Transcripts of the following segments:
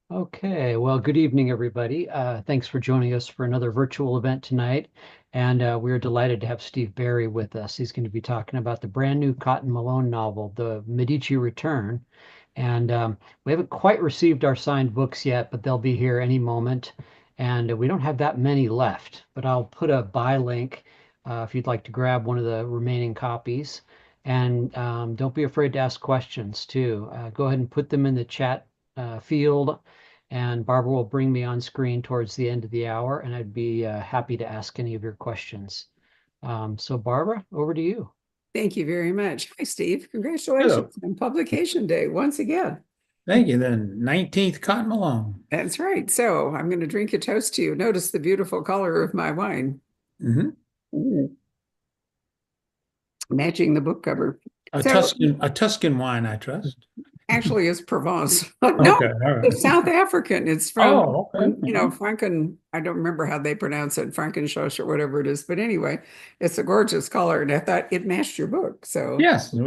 Okay, well, good evening, everybody. Thanks for joining us for another virtual event tonight. And we're delighted to have Steve Barry with us. He's going to be talking about the brand new Cotton Malone novel, The Medici Return. And we haven't quite received our signed books yet, but they'll be here any moment. And we don't have that many left, but I'll put a buy link if you'd like to grab one of the remaining copies. And don't be afraid to ask questions too. Go ahead and put them in the chat field, and Barbara will bring me on screen towards the end of the hour, and I'd be happy to ask any of your questions. So Barbara, over to you. Thank you very much. Hi, Steve. Hello. Congratulations on publication day once again. Thank you. The 19th Cotton Malone. That's right. So I'm going to drink a toast to you. Notice the beautiful color of my wine. Mm-hmm. Mm. Matching the book cover. A So Tuscan wine, I trust. actually it's Provence. No, Okay, all right. it's South African. It's from, Oh, okay. Franken, I don't remember how they pronounce it, Frankenschoss or whatever it is. But anyway, it's a gorgeous color. And I thought it matched your book. So Yes, I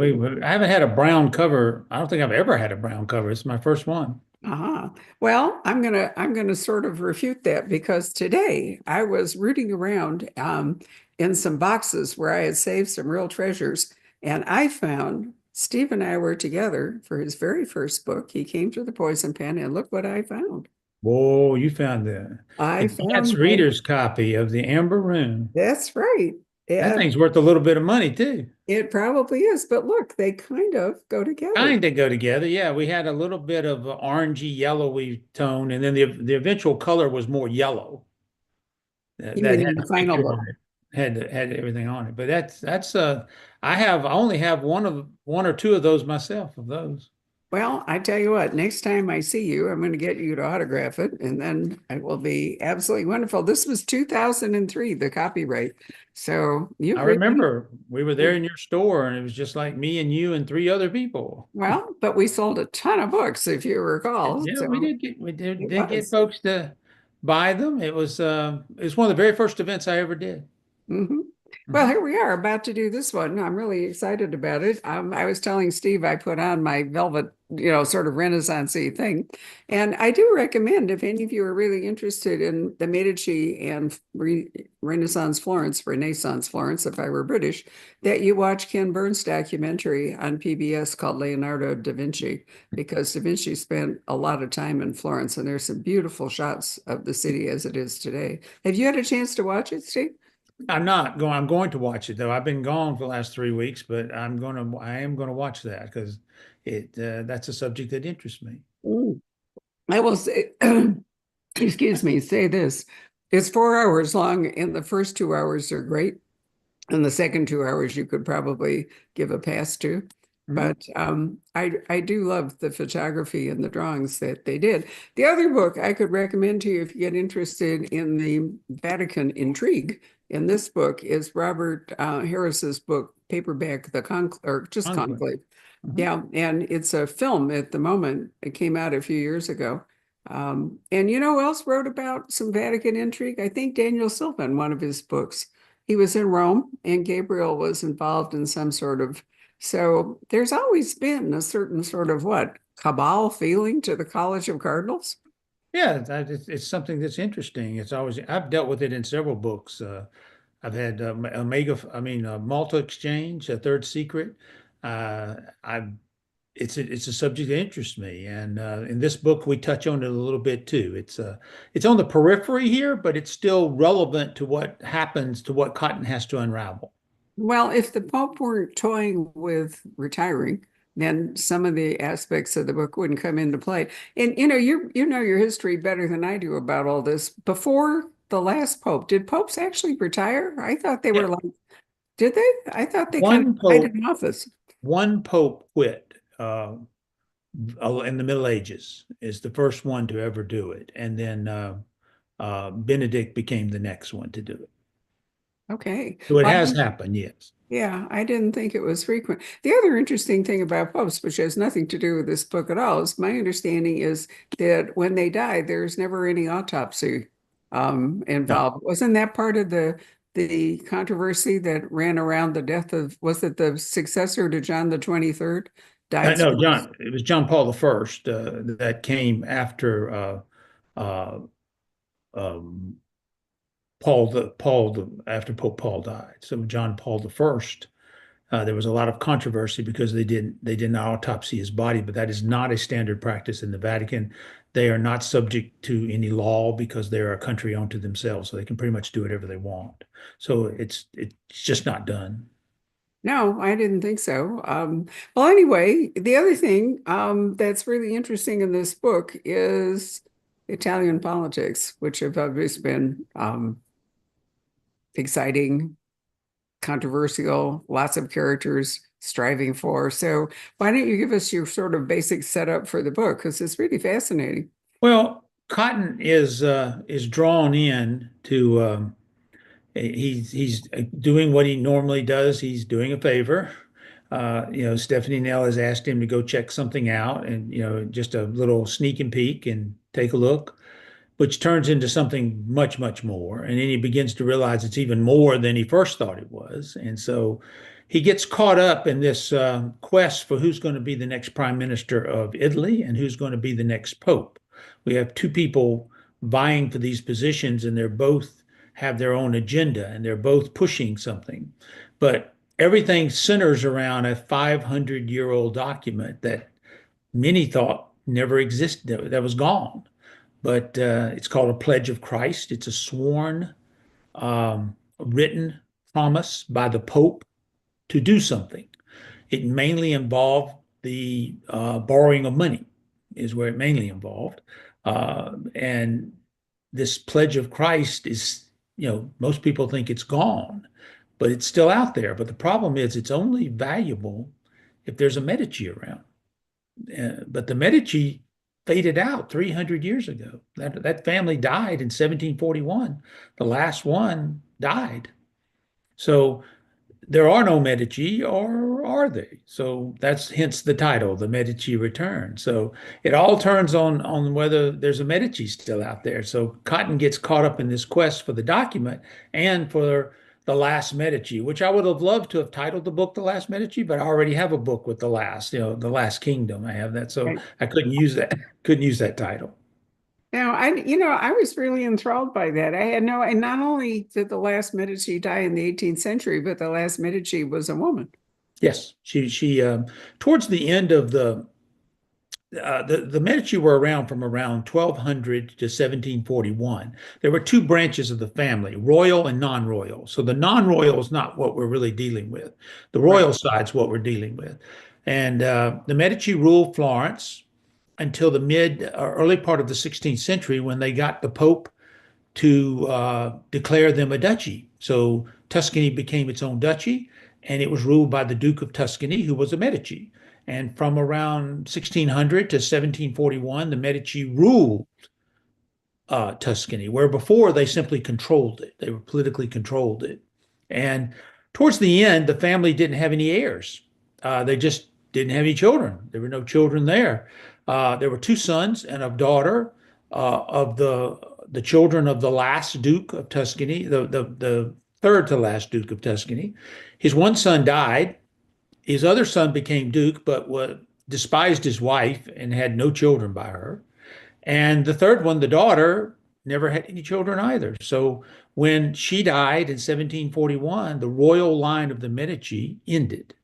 haven't had a brown cover. I don't think I've ever had a brown cover. It's my first one. Well, I'm gonna sort of refute that because today I was rooting around in some boxes where I had saved some real treasures, and I found Steve and I were together for his very first book. He came to the Poison Pen, and look what I found. Whoa, you found the I advanced found my, reader's copy of the Amber Rune. that's right. That And thing's worth a little bit of money too. it probably is, but look, they kind of go together. Kind of go together. Yeah, we had a little bit of a orangey yellowy tone, and then the eventual color was more yellow. You That mean had in the a final picture book? on it, had everything on it. But I only have one or two of those myself of those. Well, I tell you what, next time I see you, I'm going to get you to autograph it, and then it will be absolutely wonderful. This was 2003, the copyright. So I you've really, remember we were there in your store, and it was just like me and you and three other people. well, but we sold a ton of books, if you recall. Yeah, So we it did get was. folks to buy them. It was one of the very first events I ever did. Mhm. Well, Mhm. here we are about to do this one. I'm really excited about it. I was telling Steve I put on my velvet, sort of Renaissance-y thing. And I do recommend if any of you are really interested in the Medici and Renaissance Florence, if I were British, that you watch Ken Burns' documentary on PBS called Leonardo da Vinci, because Da Vinci spent a lot of time in Florence, and there's some beautiful shots of the city as it is today. Have you had a chance to watch it, Steve? I'm going to watch it though. I've been gone for the last 3 weeks, but I am gonna watch that because that's a subject that interests me. Mm. I will say, excuse me, say this. It's 4 hours long, and the first 2 hours are great. And the second 2 hours you could probably give a pass to. Mhm. But I do love the photography and the drawings that they did. The other book I could recommend to you if you get interested in the Vatican intrigue in this book is Robert Harris's book, Paperback, or just Conclave. Conclave. Mhm. Yeah, and it's a film at the moment. It came out a few years ago. And you know who else wrote about some Vatican intrigue? I think Daniel Silva in one of his books. He was in Rome, and Gabriel was involved in some sort of. So there's always been a certain sort of what, cabal feeling to the College of Cardinals. Yeah, it's something that's interesting. I've dealt with it in several books. I've had Malta Exchange, a Third Secret. I've it's a subject that interests me, and in this book we touch on it a little bit too. It's on the periphery here, but it's still relevant to what happens to what Cotton has to unravel. Well, if the Pope weren't toying with retiring, then some of the aspects of the book wouldn't come into play. And you know your history better than I do about all this. Before the last Pope, did popes actually retire? I thought they Yeah, were like, did they? I thought they kind of one died pope in office. one pope quit in the Middle Ages is the first one to ever do it, and then Benedict became the next one to do it. Okay. So it Well, has happened, yes. yeah, I didn't think it was frequent. The other interesting thing about popes, which has nothing to do with this book at all, is my understanding is that when they die, there's never any autopsy No, involved. Wasn't that part of the controversy that ran around the death of, was it the successor to John the 23rd? died. No, John. It was John Paul the First that came after uh, um, after Pope Paul died. So John Paul the First. There was a lot of controversy because they did not autopsy his body, but that is not a standard practice in the Vatican. They are not subject to any law because they're a country unto themselves, so they can pretty much do whatever they want. So it's just not done. No, I didn't think so. Well, anyway, the other thing that's really interesting in this book is Italian politics, which have always been exciting, controversial, lots of characters striving for. So why don't you give us your sort of basic setup for the book? Because it's really fascinating. Well, Cotton is drawn in to he's doing what he normally does. He's doing a favor. Stephanie Nell has asked him to go check something out, and just a little sneak and peek and take a look, which turns into something much, much more. And then he begins to realize it's even more than he first thought it was. And so he gets caught up in this quest for who's going to be the next prime minister of Italy and who's going to be the next pope. We have two people vying for these positions, and they're both have their own agenda and they're both pushing something. But everything centers around a 500-year-old document that many thought never existed, that was gone. But it's called a Pledge of Christ. It's a sworn, written promise by the Pope to do something. It mainly involved the borrowing of money, is where it mainly involved. And this Pledge of Christ is, most people think it's gone, but it's still out there. But the problem is it's only valuable if there's a Medici around. But the Medici faded out 300 years ago. That family died in 1741. The last one died. So there are no Medici, or are they? So that's hence the title, The Medici Return. So it all turns on whether there's a Medici still out there. So Cotton gets caught up in this quest for the document and for the last Medici, which I would have loved to have titled the book The Last Medici, but I already have a book with the last, The Last Kingdom. I have that. So Right. I couldn't use that title. Now, I was really enthralled by that. I had no, and not only did the last Medici die in the 18th century, but the last Medici was a woman. Yes, she towards the end of the Medici were around from around 1200 to 1741. There were two branches of the family, royal and non-royal. So the non-royal is not what we're really dealing with. The Right. royal side's what we're dealing with. And the Medici ruled Florence until the early part of the 16th century, when they got the Pope to declare them a duchy. So Tuscany became its own duchy, and it was ruled by the Duke of Tuscany, who was a Medici. And from around 1600 to 1741, the Medici ruled Tuscany, where before they simply controlled it. They were politically controlled it. And towards the end, the family didn't have any heirs. They just didn't have any children. There were no children there. There were two sons and a daughter of the children of the last Duke of Tuscany, the third to last Duke of Tuscany. His one son died. His other son became Duke, but despised his wife and had no children by her. And the third one, the daughter, never had any children either. So when she died in 1741, the royal line of the Medici ended.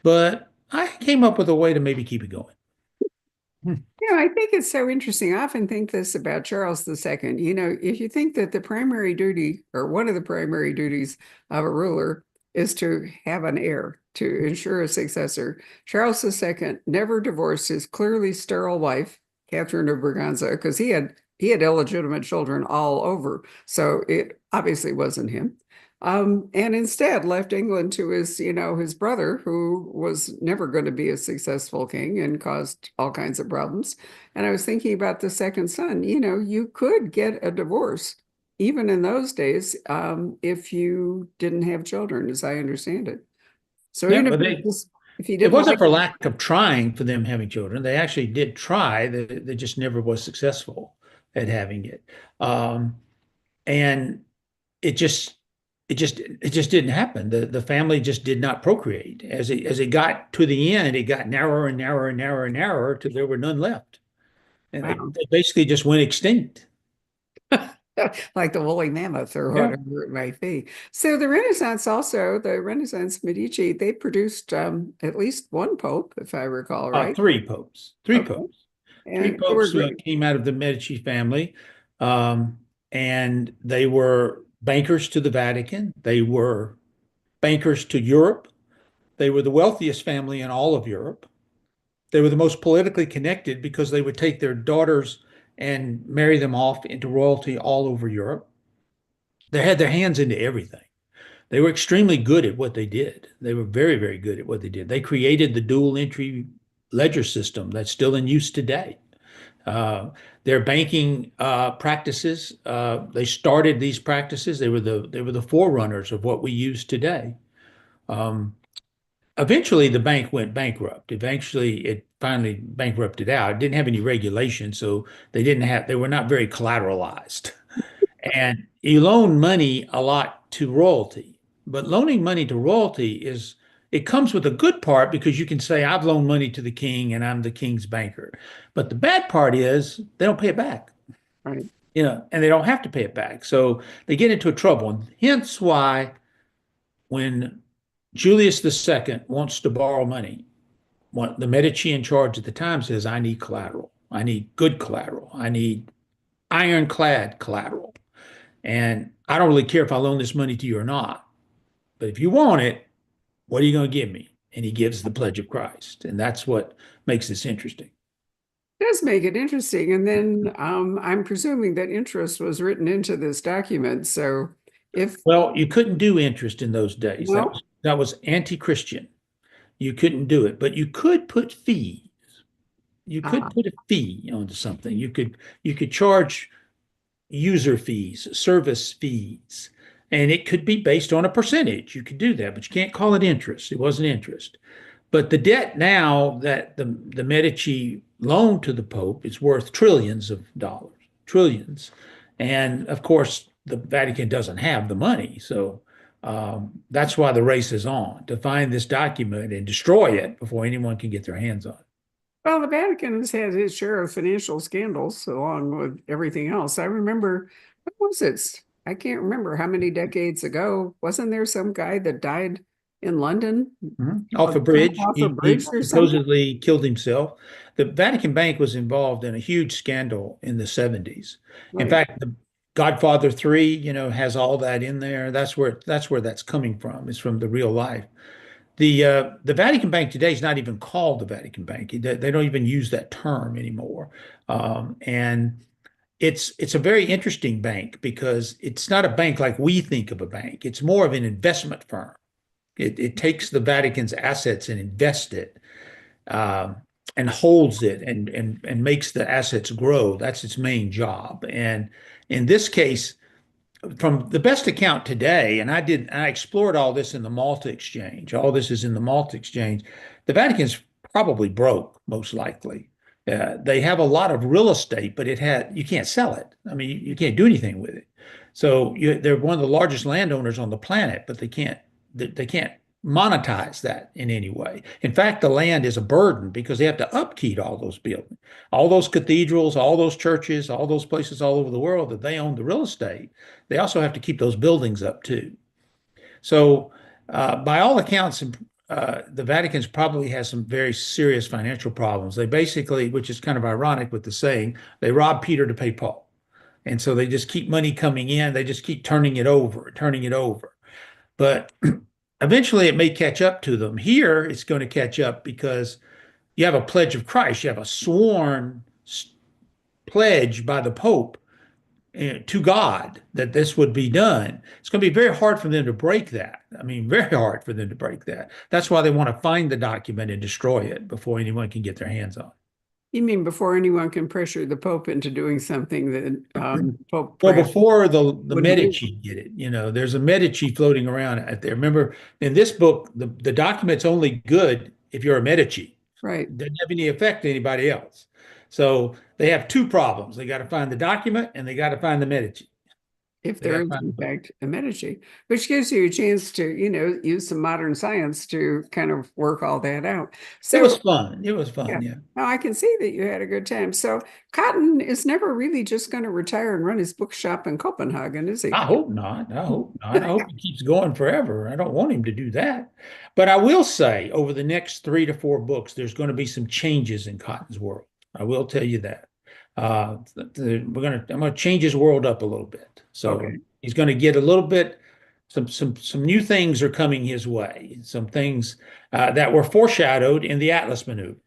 But I came up with a way to maybe keep it going. I think it's so interesting. I often think this about Charles II. If you think that the primary duty, or one of the primary duties of a ruler, is to have an heir, to ensure a successor, Charles II never divorced his clearly sterile wife, Catherine of Braganza, because he had illegitimate children all over. So it obviously wasn't him. And instead left England to his brother, who was never going to be a successful king and caused all kinds of problems. And I was thinking about the second son. You could get a divorce even in those days if you didn't have children, as I understand it. So Yeah, even but if you it didn't wasn't like, for lack of trying for them having children. They actually did try. They just never was successful at having it. And it just it just didn't happen. The family just did not procreate. As it got to the end, it got narrower and narrower and narrower and narrower till there were none left. And Wow. they basically just went extinct. Like the woolly mammoth or Yeah. whatever it might be. So the Renaissance also, the Renaissance Medici, they produced at least one pope, if I recall, right? Three popes. Three Okay. popes. Three And they were popes great. came out of the Medici family, um, and they were bankers to the Vatican. They were bankers to Europe. They were the wealthiest family in all of Europe. They were the most politically connected because they would take their daughters and marry them off into royalty all over Europe. They had their hands into everything. They were extremely good at what they did. They were very, very good at what they did. They created the dual entry ledger system that's still in use today. Uh, their banking practices, they started these practices. They were the forerunners of what we use today. Um, Eventually, the bank went bankrupt. Eventually, it finally bankrupted out. It didn't have any regulation, so they were not very collateralized. And you loan money a lot to royalty, but loaning money to royalty it comes with a good part because you can say, I've loaned money to the king and I'm the king's banker. But the bad part is they don't pay it back, Right. and they don't have to pay it back. So they get into trouble. And hence why when Julius II wants to borrow money, what the Medici in charge at the time says, I need collateral. I need good collateral. I need ironclad collateral. And I don't really care if I loan this money to you or not. But if you want it, what are you going to give me? And he gives the pledge of Christ. And that's what makes this interesting. Does make it interesting. And then I'm presuming that interest was written into this document. So if Well, you couldn't do interest in those days. That no, was that was anti-Christian. You couldn't do it, but you could put fees. You could ah, put a fee onto something. You could charge user fees, service fees, and it could be based on a percentage. You could do that, but you can't call it interest. It wasn't interest. But the debt now that the Medici loaned to the Pope is worth trillions of dollars, trillions. And of course, the Vatican doesn't have the money. So that's why the race is on to find this document and destroy it before anyone can get their hands on it. well, the Vatican has had its share of financial scandals along with everything else. I remember, what was it? I can't remember how many decades ago. Wasn't there some guy that died in London, Off a bridge. off a He bridge or something? supposedly killed himself. The Vatican Bank was involved in a huge scandal in the 70s. In Right. fact, the Godfather 3, has all that in there. That's where that's coming from. It's from the real life. The Vatican Bank today is not even called the Vatican Bank. They don't even use that term anymore. And it's a very interesting bank because it's not a bank like we think of a bank. It's more of an investment firm. It takes the Vatican's assets and invests it, um, and holds it and makes the assets grow. That's its main job. And in this case, from the best account today, and I explored all this in the Malta Exchange. All this is in the Malta Exchange. The Vatican's probably broke, most likely. They have a lot of real estate, but you can't sell it. I mean, you can't do anything with it. So they're one of the largest landowners on the planet, but they can't monetize that in any way. In fact, the land is a burden because they have to upkeep all those buildings, all those cathedrals, all those churches, all those places all over the world that they own the real estate. They also have to keep those buildings up too. So, by all accounts, the Vatican's probably has some very serious financial problems. They basically, which is kind of ironic with the saying, they rob Peter to pay Paul. And so they just keep money coming in. They just keep turning it over, turning it over. But eventually it may catch up to them. Here, it's going to catch up because you have a pledge of Christ. You have a sworn pledge by the Pope to God that this would be done. It's going to be very hard for them to break that. I mean, very hard for them to break that. That's why they want to find the document and destroy it before anyone can get their hands on it. You mean before anyone can pressure the Pope into doing something that Pope Well, perhaps before the wouldn't do? Medici get it, there's a Medici floating around out there. Remember, in this book, the document's only good if you're a Medici. Right. It doesn't have any effect to anybody else. So they have two problems. They got to find the document and they got to find the Medici. if They there got to is find in a book. fact a Medici, which gives you a chance to, use some modern science to kind of work all that out. It was So, fun. It was yeah, fun. Yeah. no, I can see that you had a good time. So Cotton is never really just going to retire and run his bookshop in Copenhagen, is he? I hope not. I hope not. I hope he keeps going forever. I don't want him to do that. But I will say over the next 3 to 4 books, there's going to be some changes in Cotton's world. I will tell you that. I'm going to change his world up a little bit. So Okay. he's going to get a little bit, some new things are coming his way. Some things that were foreshadowed in the Atlas maneuver.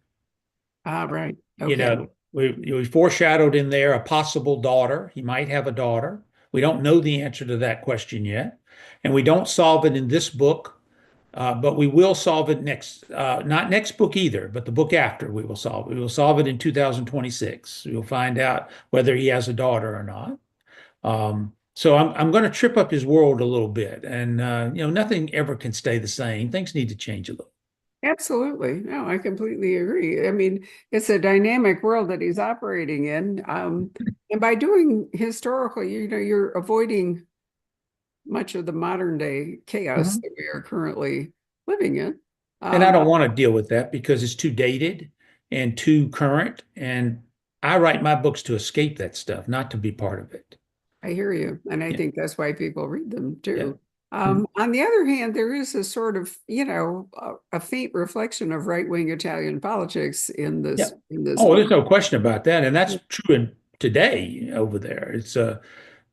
Ah, right. You Okay. know, we foreshadowed in there a possible daughter. He might have a daughter. We don't know the answer to that question yet. And we don't solve it in this book, but we will solve it not next book either, but the book after we will solve it. We will solve it in 2026. We'll find out whether he has a daughter or not. So I'm going to trip up his world a little bit. And, nothing ever can stay the same. Things need to change a little. Absolutely. No, I completely agree. I mean, it's a dynamic world that he's operating in. And by doing historical, you're avoiding much of the modern day chaos Mhm. that we are currently living in. And I Um, don't want to deal with that because it's too dated and too current. And I write my books to escape that stuff, not to be part of it. I hear you. And I Yeah. think that's why people read them Yeah. too. Mhm. On the other hand, there is a sort of, a faint reflection of right-wing Italian politics in Yeah. this Oh, book. there's no question about that. And that's true today over there. It's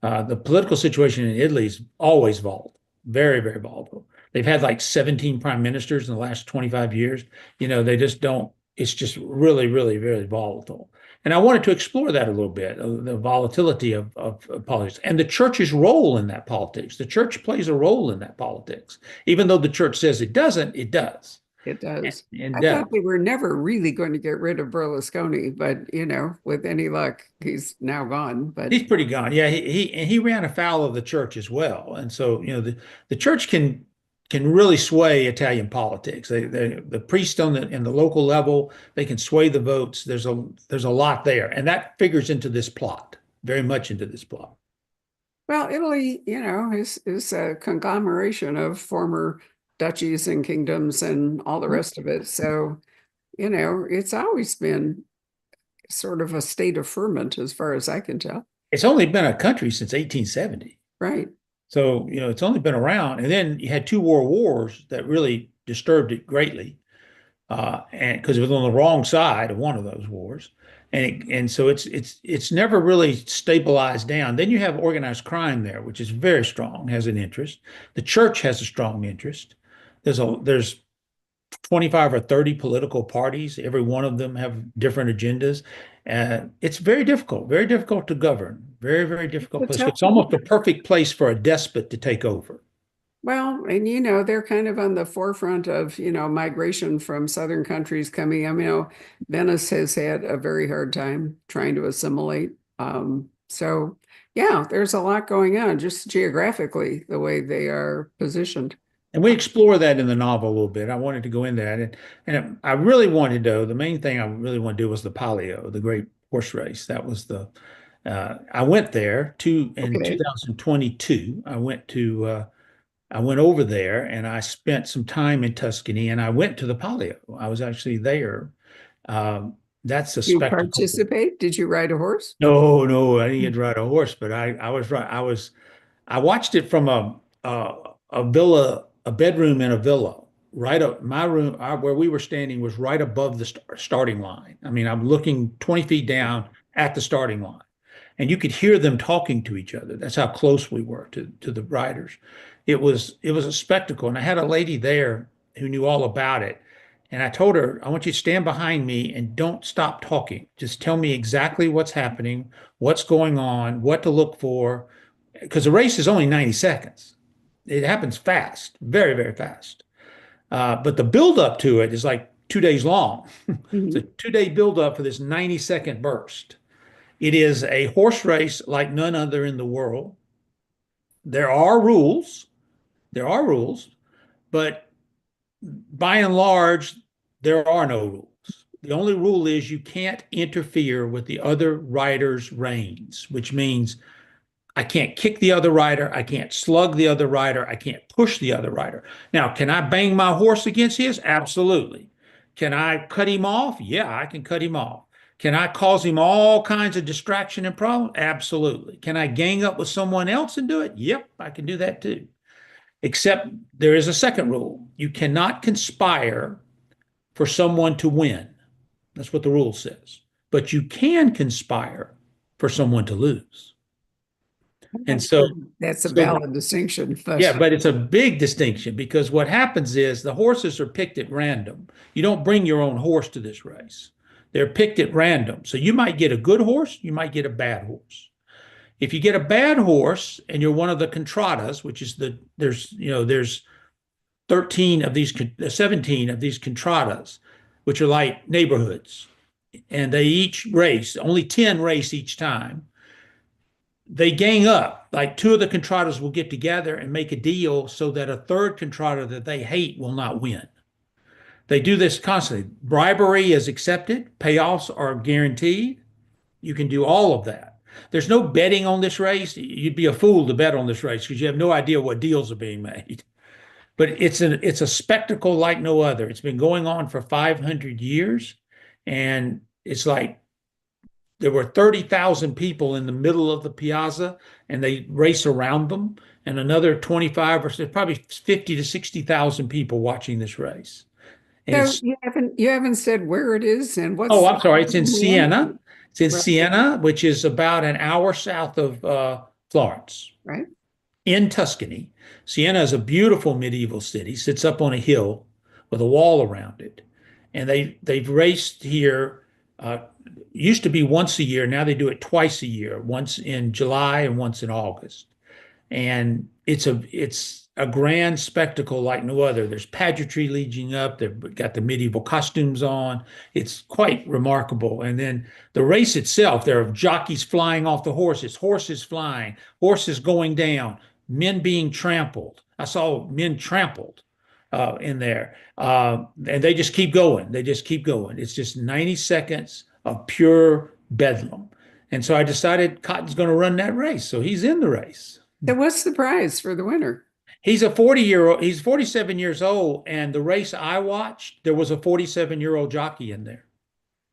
the political situation in Italy is always volatile, very, very volatile. They've had like 17 prime ministers in the last 25 years. They just don't, it's just really, really, very volatile. And I wanted to explore that a little bit, the volatility of politics and the church's role in that politics. The church plays a role in that politics. Even though the church says it doesn't, it does. It does. And I thought they were never really going to get rid of Berlusconi, but with any luck, he's now gone. But he's pretty gone. Yeah, he ran afoul of the church as well, and so the church can really sway Italian politics. The priests on the in the local level, they can sway the votes. There's a lot there, and that figures into this plot, very much into this plot. well, Italy, is a conglomeration of former duchies and kingdoms and all the rest of it. So, it's always been sort of a state of ferment as far as I can tell. It's only been a country since 1870. Right. So, it's only been around. And then you had 2 world wars that really disturbed it greatly. And because it was on the wrong side of one of those wars. And so it's never really stabilized down. Then you have organized crime there, which is very strong, has an interest. The church has a strong interest. There's 25 or 30 political parties. Every one of them have different agendas. It's very difficult to govern. Very, very difficult It's place. tough. It's almost a perfect place for a despot to take over. Well, and they're kind of on the forefront of, migration from southern countries coming. I mean, Venice has had a very hard time trying to assimilate. So yeah, there's a lot going on just geographically, the way they are positioned. And we explore that in the novel a little bit. I wanted to go into that. And I really wanted to, the main thing I really want to do was the Palio, the great horse race. I went there in Okay. 2022. I went over there and I spent some time in Tuscany and I went to the Palio. I was actually there. That's a You spectacle. participate? Did you ride a horse? No, no, I didn't get to ride a horse, but I was right. I watched it from a villa, a bedroom in a villa. Right up my room, where we were standing was right above the starting line. I mean, I'm looking 20 feet down at the starting line, and you could hear them talking to each other. That's how close we were to the riders. It was a spectacle, and I had a lady there who knew all about it. And I told her, I want you to stand behind me and don't stop talking. Just tell me exactly what's happening, what's going on, what to look for, because the race is only 90 seconds. It happens fast, very, very fast. But the buildup to it is like 2 days long. It's a Mhm. 2 day buildup for this 90-second burst. It is a horse race like none other in the world. There are rules. There are rules, but by and large, there are no rules. The only rule is you can't interfere with the other rider's reins, which means I can't kick the other rider. I can't slug the other rider. I can't push the other rider. Now, can I bang my horse against his? Absolutely. Can I cut him off? Yeah, I can cut him off. Can I cause him all kinds of distraction and problem? Absolutely. Can I gang up with someone else and do it? Yep, I can do that too. Except there is a second rule. You cannot conspire for someone to win. That's what the rule says. But you can conspire for someone to lose. I'm And not so, sure that's a so valid distinction, yeah, but but it's a big distinction because what happens is the horses are picked at random. You don't bring your own horse to this race. They're picked at random. So you might get a good horse, you might get a bad horse. If you get a bad horse and you're one of the contradas, which is there's 13 of these, 17 of these contradas, which are like neighborhoods, and they each race, only 10 race each time. They gang up. Like two of the contradas will get together and make a deal so that a third contrada that they hate will not win. They do this constantly. Bribery is accepted, payoffs are guaranteed. You can do all of that. There's no betting on this race. You'd be a fool to bet on this race because you have no idea what deals are being made. But it's a spectacle like no other. It's been going on for 500 years, and it's like there were 30,000 people in the middle of the piazza, and they race around them, and another 25 or so, probably 50 to 60,000 people watching this race. And so it's you haven't said where it is and Oh, what's I'm sorry, it's in the Siena. entry, It's in right? Siena, which is about an hour south of Florence, Right? in Tuscany. Siena is a beautiful medieval city, sits up on a hill with a wall around it. And they've raced here, used to be once a year, now they do it twice a year, once in July and once in August. And it's a grand spectacle like no other. There's pageantry leading up. They've got the medieval costumes on. It's quite remarkable. And then the race itself, there are jockeys flying off the horses, horses flying, horses going down, men being trampled. I saw men trampled in there, and they just keep going. They just keep going. It's just 90 seconds of pure bedlam. And so I decided Cotton's going to run that race. So he's in the race. So what's the prize for the winner? He's a 40-year-old, he's 47 years old, and the race I watched, there was a 47-year-old jockey in there.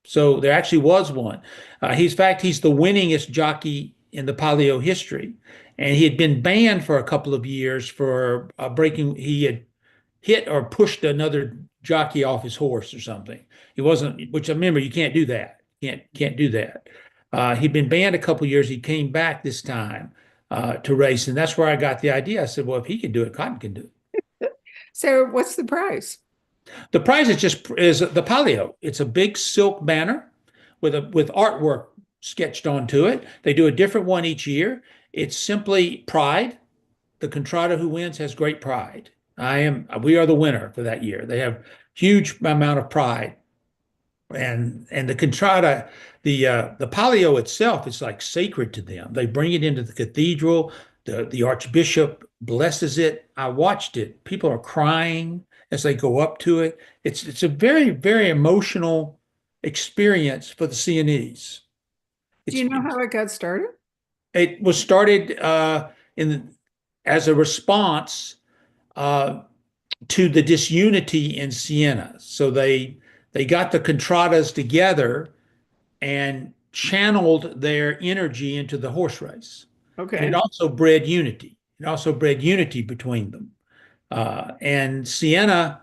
So there actually was one. In fact, he's the winningest jockey in the Palio history. And he had been banned for a couple of years for breaking, he had hit or pushed another jockey off his horse or something. He wasn't, which I remember, you can't do that. Can't do that. He'd been banned a couple of years. He came back this time to race. And that's where I got the idea. I said, well, if he can do it, Cotton can do it. So what's the prize? The prize is the Palio. It's a big silk banner with artwork sketched onto it. They do a different one each year. It's simply pride. The contrada who wins has great pride. We are the winner for that year. They have huge amount of pride. And the contrada, the Palio itself is like sacred to them. They bring it into the cathedral. The archbishop blesses it. I watched it. People are crying as they go up to it. It's a very, very emotional experience for the Sienese. Do you know how it got started? It was started as a response to the disunity in Siena. So they got the contradas together and channeled their energy into the horse race. And Okay. it also bred unity. It also bred unity between them. And Siena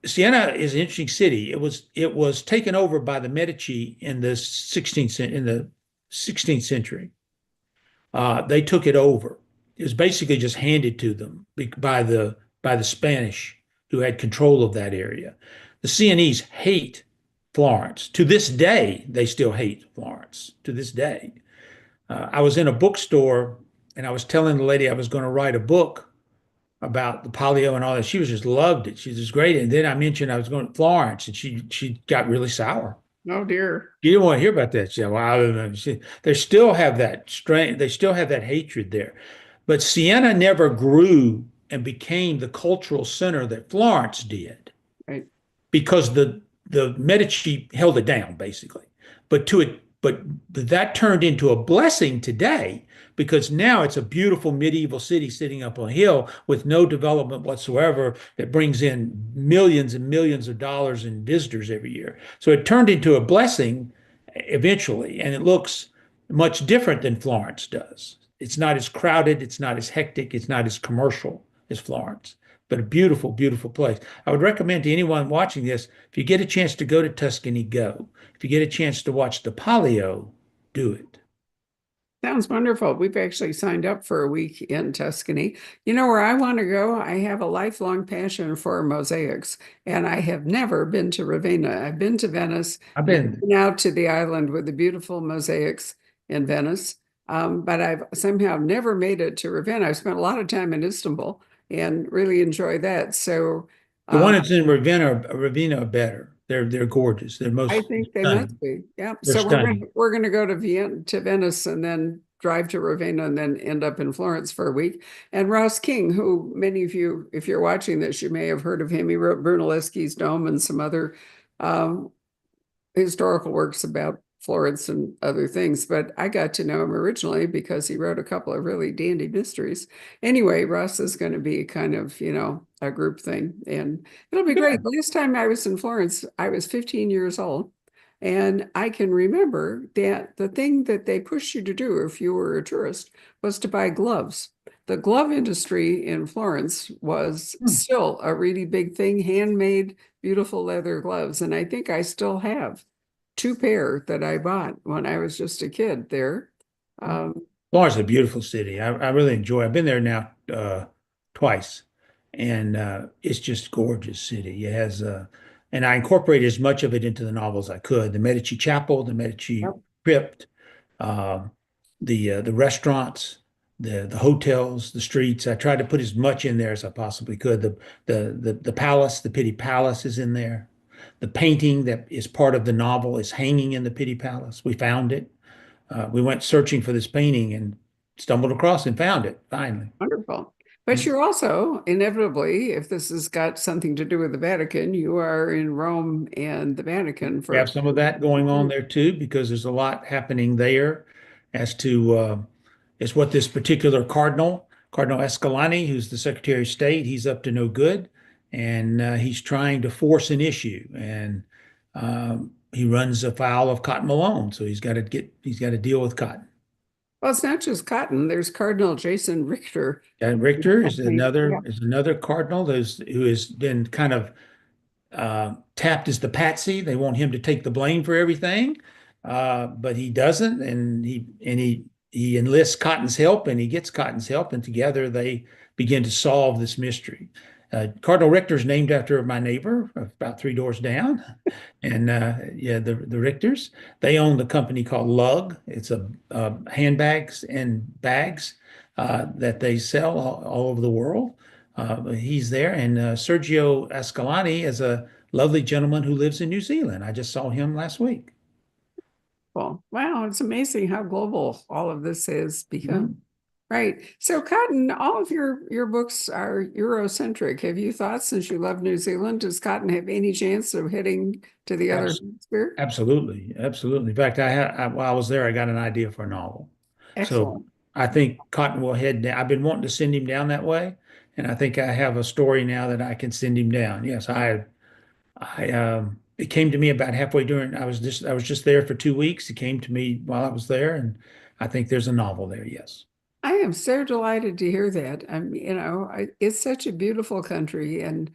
is an interesting city. It was taken over by the Medici in the 16th century. They took it over. It was basically just handed to them by the Spanish who had control of that area. The Sienese hate Florence. To this day, they still hate Florence. To this day. I was in a bookstore and I was telling the lady I was going to write a book about the Palio and all that. She was just loved it. She was just great. And then I mentioned I was going to Florence, and she got really sour. Oh dear. You didn't want to hear about that. She said, well, they still have that strain. They still have that hatred there. But Siena never grew and became the cultural center that Florence did, Right. because the Medici held it down basically. But But that turned into a blessing today because now it's a beautiful medieval city sitting up on a hill with no development whatsoever that brings in millions and millions of dollars in visitors every year. So it turned into a blessing eventually, and it looks much different than Florence does. It's not as crowded, it's not as hectic, it's not as commercial as Florence, but a beautiful, beautiful place. I would recommend to anyone watching this, if you get a chance to go to Tuscany, go. If you get a chance to watch the Palio, do it. Sounds wonderful. We've actually signed up for a week in Tuscany. You know where I want to go? I have a lifelong passion for mosaics, and I have never been to Ravenna. I've been to Venice, I've and I've been, been out to the island with the beautiful mosaics in Venice. But I've somehow never made it to Ravenna. I've spent a lot of time in Istanbul and really enjoy that. So the um, one that's in Ravenna are better. They're gorgeous. They're I most think they stunning. must be. Yeah. They're So stunning. we're gonna go to Vienna to Venice and then drive to Ravenna and then end up in Florence for a week. And Ross King, who many of you, if you're watching this, you may have heard of him. He wrote Brunelleschi's Dome and some other um, historical works about Florence and other things, but I got to know him originally because he wrote a couple of really dandy mysteries. Anyway, Russ is going to be kind of, a group thing, and it'll be great. Good. Last time I was in Florence, I was 15 years old, and I can remember that the thing that they pushed you to do if you were a tourist was to buy gloves. The glove industry in Florence was Hmm. still a really big thing, handmade, beautiful leather gloves. And I think I still have two pair that I bought when I was just a kid there. Um, Florence is a beautiful city. I really enjoy. I've been there now twice, and it's just gorgeous city. It has, and I incorporated as much of it into the novel as I could. The Medici Chapel, the Medici yep, Crypt, uh, the restaurants, the hotels, the streets. I tried to put as much in there as I possibly could. The palace, the Pitti Palace, is in there. The painting that is part of the novel is hanging in the Pitti Palace. We found it. We went searching for this painting and stumbled across and found it finally. wonderful. But Mm. you're also inevitably, if this has got something to do with the Vatican, you are in Rome and the Vatican We for. have some of that going on there too, because there's a lot happening there as to is what this particular Cardinal Escalani, who's the Secretary of State, he's up to no good, and he's trying to force an issue, and he runs afoul of Cotton Malone, so he's got to deal with Cotton. Well, it's not just Cotton. There's Cardinal Jason Richter. And Richter Yeah, is another cardinal who has been kind of tapped as the patsy. They want him to take the blame for everything, but he doesn't, and he enlists Cotton's help, and he gets Cotton's help, and together they begin to solve this mystery. Cardinal Richter is named after my neighbor, about three doors down, and yeah, the Richters. They own the company called Lug. It's a handbags and bags that they sell all over the world. He's there, and Sergio Ascalani is a lovely gentleman who lives in New Zealand. I just saw him last week. well, wow, it's amazing how global all of this has become. Mhm. Right. So, Cotton, all of your books are Eurocentric. Have you thought, since you love New Zealand, does Cotton have any chance of heading to the other Abs- hemisphere? Absolutely, absolutely. In fact, while I was there, I got an idea for a novel. So Excellent. I think Cotton will head down. I've been wanting to send him down that way, and I think I have a story now that I can send him down. Yes, it came to me about halfway during. I was just there for 2 weeks. It came to me while I was there, and I think there's a novel there. Yes. I am so delighted to hear that. It's such a beautiful country, and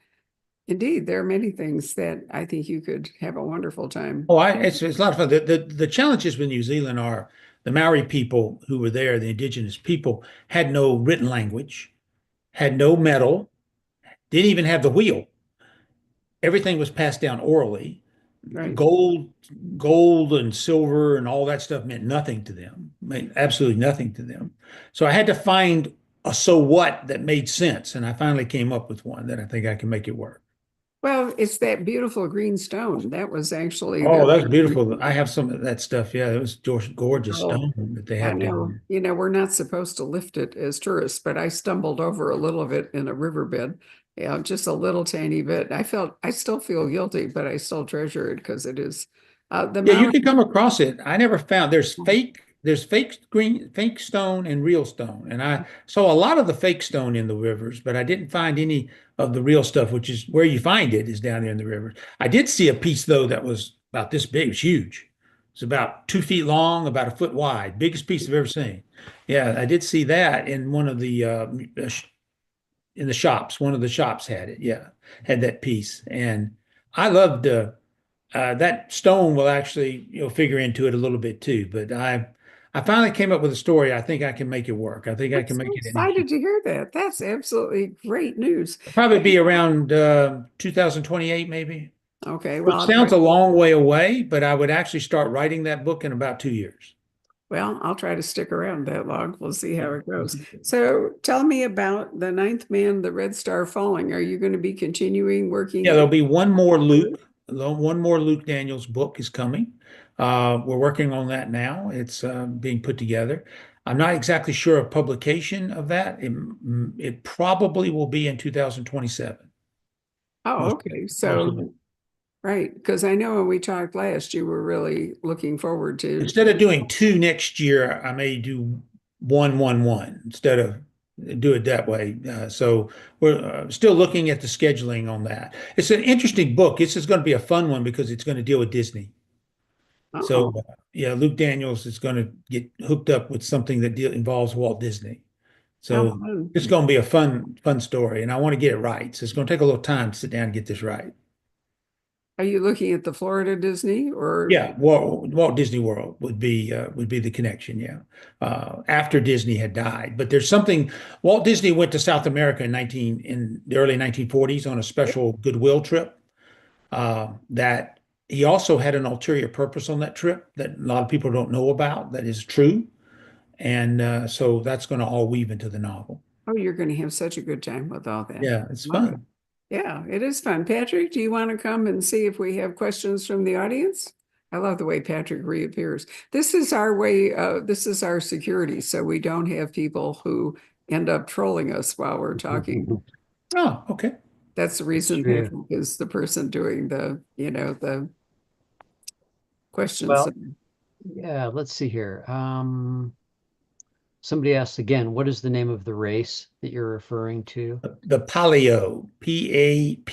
indeed, there are many things that I think you could have a wonderful time. Oh, it's a lot of fun. The challenges with New Zealand are the Maori people who were there, the indigenous people, had no written language, had no metal, didn't even have the wheel. Everything was passed down orally. Right. Gold, gold and silver and all that stuff meant nothing to them, meant absolutely nothing to them. So I had to find a so what that made sense, and I finally came up with one that I think I can make it work. Well, it's that beautiful green stone. That was actually Oh, their. that's beautiful. I have some of that stuff. Yeah, it was gorgeous Oh, stone that they I have down know, there. we're not supposed to lift it as tourists, but I stumbled over a little of it in a riverbed. Yeah, just a little tiny bit. I still feel guilty, but I still treasure it because it is The Yeah, you Maui. can come across it. I never found there's fake stone and real stone. And I saw a lot of the fake stone in the rivers, but I didn't find any of the real stuff, which is where you find it is down there in the rivers. I did see a piece though that was about this big. It was huge. It's about 2 feet long, about a foot wide. Biggest piece I've ever seen. Yeah, I did see that in one of the in the shops. One of the shops had it. Yeah, had that piece. And I loved that stone will actually, figure into it a little bit too. But I finally came up with a story. I think I can make it work. I think I I'm can so make it an issue. excited to hear that. That's absolutely great news. Probably be around 2028, maybe. Okay, well, Which sounds a long way away, but I would actually start writing that book in about 2 years. I'll try to stick around that long. We'll see how it goes. So tell me about the Ninth Man, the Red Star Falling. Are you going to be continuing working Yeah, in? there'll be one more Luke. One more Luke Daniels book is coming. We're working on that now. It's being put together. I'm not exactly sure of publication of that. It probably will be in 2027. Oh, Most, okay. most of it. So, right, because I know when we talked last, you were really looking forward to. Instead of doing two next year, I may do one instead of do it that way. So we're still looking at the scheduling on that. It's an interesting book. This is going to be a fun one because it's going to deal with Disney. So, Oh, yeah, Luke Daniels is going to get hooked up with something that involves Walt Disney. how So fun. it's going to be a fun story, and I want to get it right. So it's going to take a little time to sit down and get this right. Are you looking at the Florida Disney or? Yeah, Walt Disney World would be the connection. Yeah, after Disney had died, but there's something. Walt Disney went to South America in the early 1940s on a special goodwill trip. That he also had an ulterior purpose on that trip that a lot of people don't know about. That is true. And so that's going to all weave into the novel. Oh, you're going to have such a good time with all that. Yeah, it's Love it. fun. Yeah, it is fun. Patrick, do you want to come and see if we have questions from the audience? I love the way Patrick reappears. This is our way, this is our security, so we don't have people who end up trolling us while we're talking. Oh, okay. That's the That's reason true. Patrick is the person doing the questions. Well, yeah, let's see here. Somebody asked again, what is the name of the race that you're referring to? The Palio, Palio,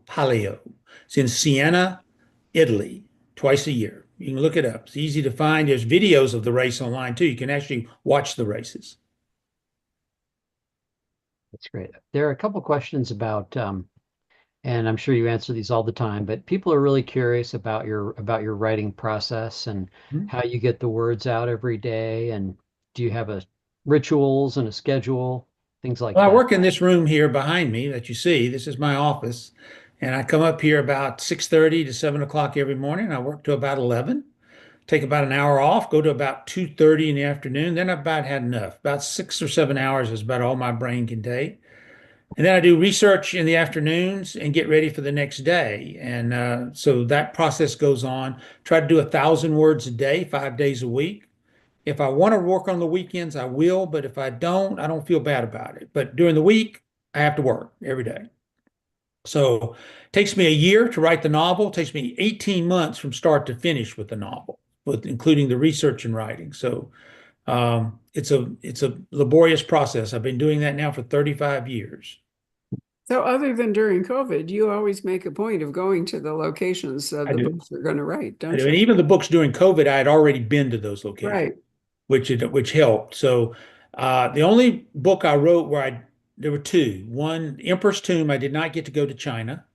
Palio. It's in Siena, Italy, twice a year. You can look it up. It's easy to find. There's videos of the race online too. You can actually watch the races. That's great. There are a couple questions about, and I'm sure you answer these all the time, but people are really curious about your writing process and Mhm. how you get the words out every day, and do you have a rituals and a schedule, things like Well, I that. work in this room here behind me that you see. This is my office. And I come up here about 6:30 to 7 o'clock every morning. I work to about 11, take about an hour off, go to about 2:30 in the afternoon. Then I've about had enough. About 6 or 7 hours is about all my brain can take. And then I do research in the afternoons and get ready for the next day. And so that process goes on. Try to do 1,000 words a day, 5 days a week. If I want to work on the weekends, I will. But if I don't feel bad about it. But during the week, I have to work every day. So it takes me a year to write the novel. It takes me 18 months from start to finish with the novel, with including the research and writing. So it's a laborious process. I've been doing that now for 35 years. So other than during COVID, you always make a point of going to the locations of I the do. books you're going to write, I don't do. And you? even the books during COVID, I had already been to those locations, Right. which helped. So the only book I wrote there were two. One, Emperor's Tomb, I did not get to go to China,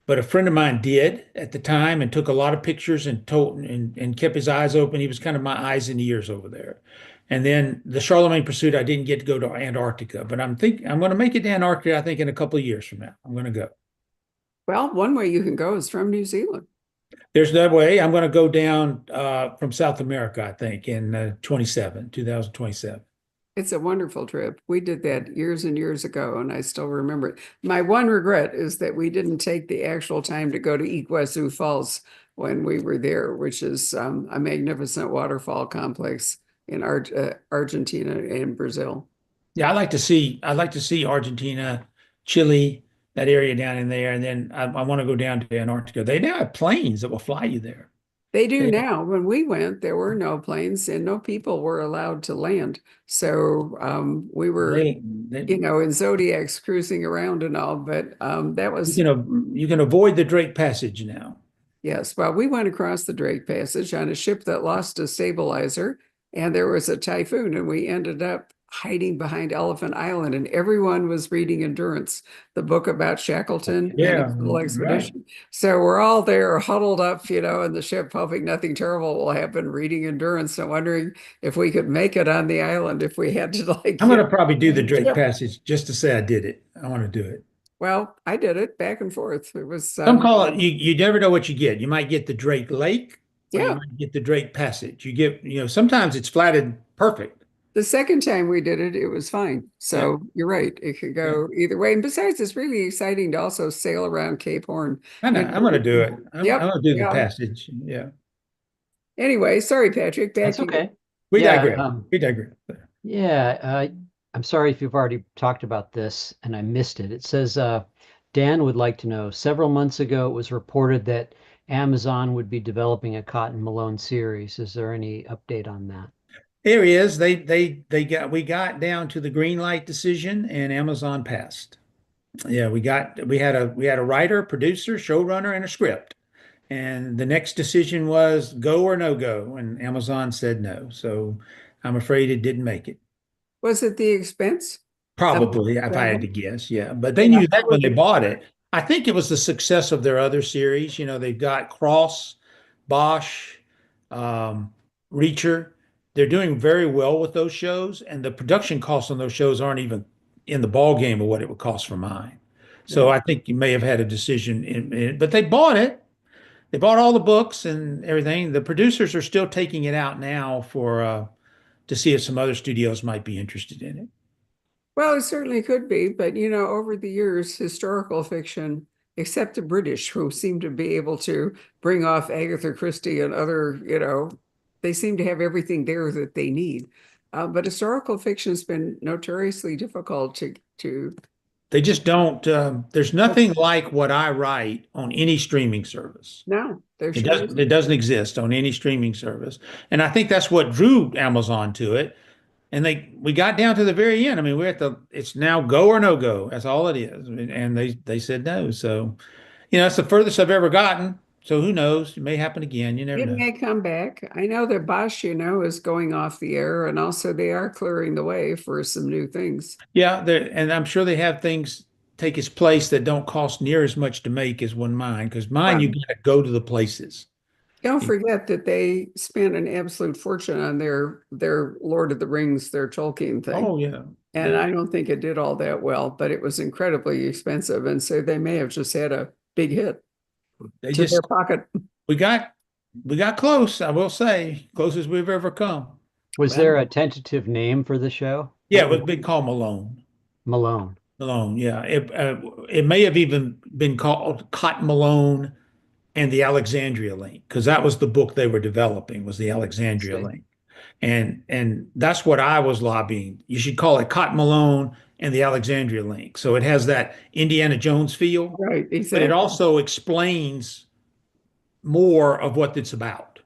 but a friend of mine did at the time and took a lot of pictures and and kept his eyes open. He was kind of my eyes and ears over there. And then the Charlemagne Pursuit, I didn't get to go to Antarctica, but I'm going to make it to Antarctica, I think, in a couple of years from now. I'm going to go. Well, one way you can go is from New Zealand. There's that way. I'm going to go down from South America, I think, in 2027. It's a wonderful trip. We did that years and years ago, and I still remember it. My one regret is that we didn't take the actual time to go to Iguazu Falls when we were there, which is a magnificent waterfall complex in Argentina and Brazil. Yeah, I'd like to see Argentina, Chile, that area down in there, and then I want to go down to Antarctica. They now have planes that will fly you there. They do They, now. When we went, there were no planes and no people were allowed to land. So we were, they in Zodiacs cruising around and all, but that you was, can you can avoid the Drake Passage now. yes. Well, we went across the Drake Passage on a ship that lost a stabilizer, and there was a typhoon, and we ended up hiding behind Elephant Island, and everyone was reading Endurance, the book about Shackleton and Yeah, his little right. expedition. So we're all there huddled up, in the ship, hoping nothing terrible will happen, reading Endurance and wondering if we could make it on the island if we had to I'm going to probably do leave the the Drake ship. Passage just to say I did it. I want to do it. Well, I did it back and forth. It was, Some call it, you never know what you get. You might get the Drake Lake or you yeah. might get the Drake Passage. You get, sometimes it's flatted perfect. The second time we did it, it was fine. Yeah. So you're right. It could Yeah. go either way. And besides, it's really exciting to also sail around Cape Horn. I know. I'm going to do it. I'm Yep. going to do the Yeah. passage. Yeah. Anyway, sorry, Patrick. Back That's to you. okay. We Yeah, digress. We digress. yeah. I'm sorry if you've already talked about this and I missed it. It says Dan would like to know, several months ago it was reported that Amazon would be developing a Cotton Malone series. Is there any update on that? There he is. We got down to the green light decision and Amazon passed. Yeah, we had a writer, producer, showrunner, and a script. And the next decision was go or no go, and Amazon said no. So I'm afraid it didn't make it. Was it the expense of Probably, if I had to travel? guess, yeah. But they Yeah, knew that when they probably. bought it. I think it was the success of their other series. They've got Cross, Bosch, um, Reacher. They're doing very well with those shows, and the production costs on those shows aren't even in the ball game of what it would cost for mine. So Yeah. I think you may have had a decision but they bought it. They bought all the books and everything. The producers are still taking it out now for to see if some other studios might be interested in it. Well, it certainly could be, but over the years, historical fiction, except the British, who seem to be able to bring off Agatha Christie and other, they seem to have everything there that they need. But historical fiction has been notoriously difficult to. They just don't. There's nothing like what I write on any streaming service. No, there It sure doesn't. It isn't. doesn't exist on any streaming service, and I think that's what drew Amazon to it. And we got down to the very end. I mean, we're at the. It's now go or no go. That's all it is. And they said no. So, it's the furthest I've ever gotten. So who knows? It may happen again. You never It know. may come back. I know that Bosch, is going off the air, and also they are clearing the way for some new things. Yeah, and I'm sure they have things take its place that don't cost near as much to make as one mine. Because mine, you Well, got to go to the places. don't forget that they spent an absolute fortune on their Lord of the Rings, their Tolkien thing. Oh yeah, And yeah. I don't think it did all that well, but it was incredibly expensive. And so they may have just had a big hit They to their just pocket. we got we got close. I will say, closest we've ever come. Was there Well, a tentative name for the show? Yeah, What it was was been called Malone. Malone? Malone. Yeah, it may have even been called Cotton Malone and the Alexandria Link because that was the book they were developing was the Alexandria see. Link, and that's what I was lobbying. You should call it Cotton Malone and the Alexandria Link. So it has that Indiana Jones feel, Right, but it exactly. also explains more of what it's about.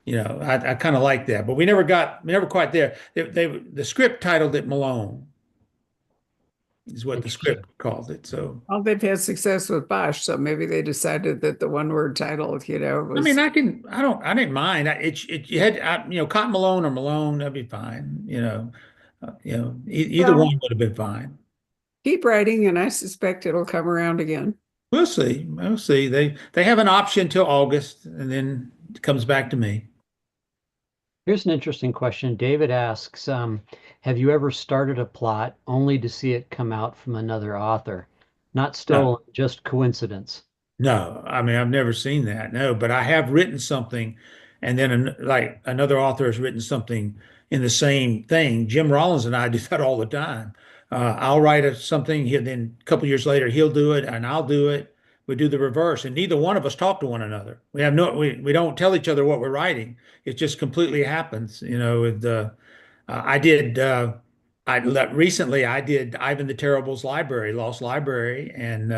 I kind of like that, but we never quite there. The script titled it Malone is what the Interesting. script called it. So, Well, they've had success with Bosch, so maybe they decided that the one word title, I mean, was, I didn't mind. You had, Cotton Malone or Malone, that'd be fine. Either well, one would have been fine. keep writing, and I suspect it'll come around again. We'll see. We'll see. They have an option till August, and then it comes back to me. Here's an interesting question. David asks, have you ever started a plot only to see it come out from another author? Not No. stolen, just coincidence. No, I mean I've never seen that. No, but I have written something, and then like another author has written something in the same thing. Jim Rollins and I do that all the time. I'll write something, then a couple years later he'll do it, and I'll do it. We do the reverse, and neither one of us talk to one another. We don't tell each other what we're writing. It just completely happens. I did. Recently I did Ivan the Terrible's library, Lost Library, and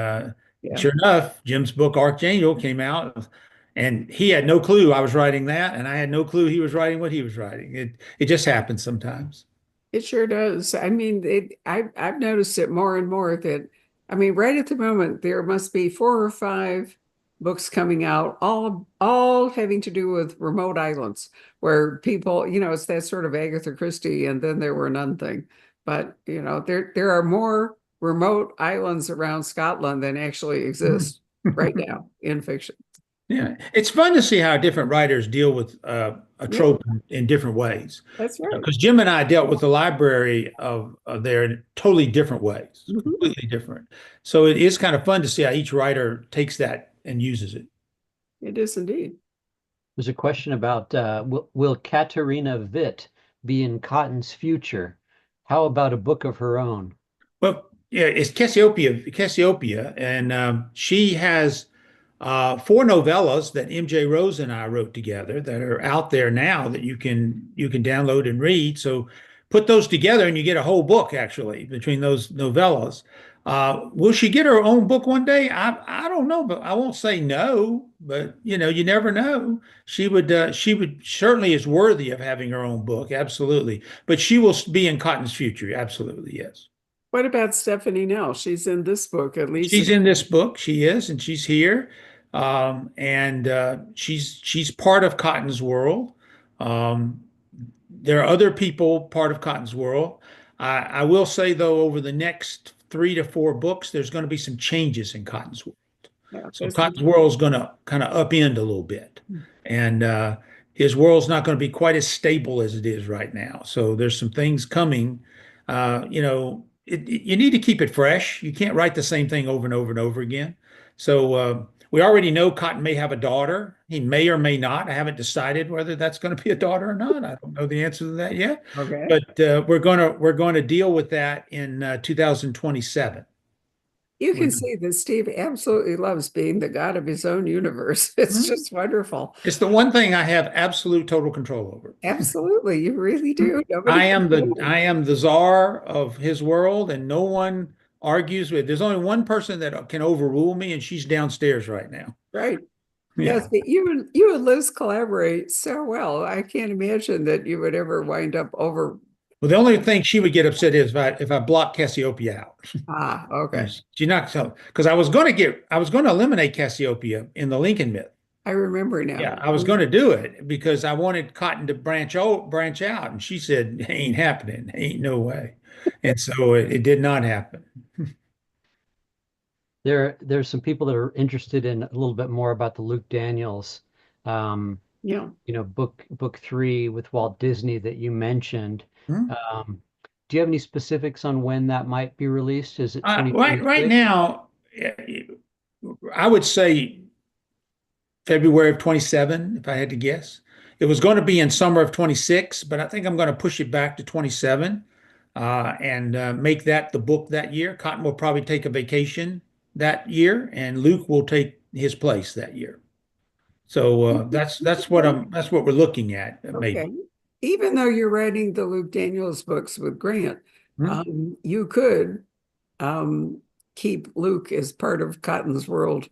Yeah, sure enough, Jim's book Archangel came out, and he had no clue I was writing that, and I had no clue he was writing what he was writing. It just happens sometimes. it sure does. I mean, I've noticed it more and more that, I mean, right at the moment, there must be 4 or 5 books coming out, all having to do with remote islands where people, it's that sort of Agatha Christie and then there were none thing. But, there are more remote islands around Scotland than actually exist right now in fiction. Yeah, it's fun to see how different writers deal with a Yeah, trope in different ways. that's right. Because Jim and I dealt with the library of there in totally different ways, Mhm. completely different. So it is kind of fun to see how each writer takes that and uses it. It is indeed. There's a question about will Katerina Witt be in Cotton's future? How about a book of her own? Well, yeah, it's Cassiopeia, and she has 4 novellas that MJ Rose and I wrote together that are out there now that you can download and read. So put those together and you get a whole book actually between those novellas. Will she get her own book one day? I don't know, but I won't say no. But you never know. She would certainly is worthy of having her own book, absolutely. But she will be in Cotton's future, absolutely, yes. What about Stephanie Nell? She's in this book, at least. She's in this book. She is, and she's here, and she's part of Cotton's world. Um, there are other people part of Cotton's world. I will say though, over the next 3 to 4 books, there's going to be some changes in Cotton's world. Yeah, So Cotton's world is going to kind of upend a little bit, and his world's not going to be quite as stable as it is right now. So there's some things coming. You need to keep it fresh. You can't write the same thing over and over and over again. So we already know Cotton may have a daughter. He may or may not. I haven't decided whether that's going to be a daughter or not. I don't know the answer to that yet. okay. But we're going to deal with that in 2027. You can see that Steve absolutely loves being the god of his own universe. It's Mhm. just wonderful. It's the one thing I have absolute total control over. Absolutely, you really do. Nobody I can am blame the you. I am the czar of his world, and no one argues with. There's only one person that can overrule me, and she's downstairs right now. Right. Yes, Yeah. but you and Liz collaborate so well. I can't imagine that you would ever wind up over. Well, the only thing she would get upset is if I block Cassiopeia out. Okay. She's not so because I was going to eliminate Cassiopeia in the Lincoln myth. I remember Yeah, now. I was going to do it because I wanted Cotton to branch out, and she said, "Ain't happening, ain't no way," and so it did not happen. There's some people that are interested in a little bit more about the Luke Daniels, um, Yeah. book 3 with Walt Disney that you mentioned. Hmm? Um, do you have any specifics on when that might be released? Is it Right 2026? now, I would say February of 27, if I had to guess. It was going to be in summer of 26, but I think I'm going to push it back to 27 and make that the book that year. Cotton will probably take a vacation that year, and Luke will take his place that year. So that's what we're looking at, Okay. maybe. Even though you're writing the Luke Daniels books with Grant, Hmm? you could um, keep Luke as part of Cotton's world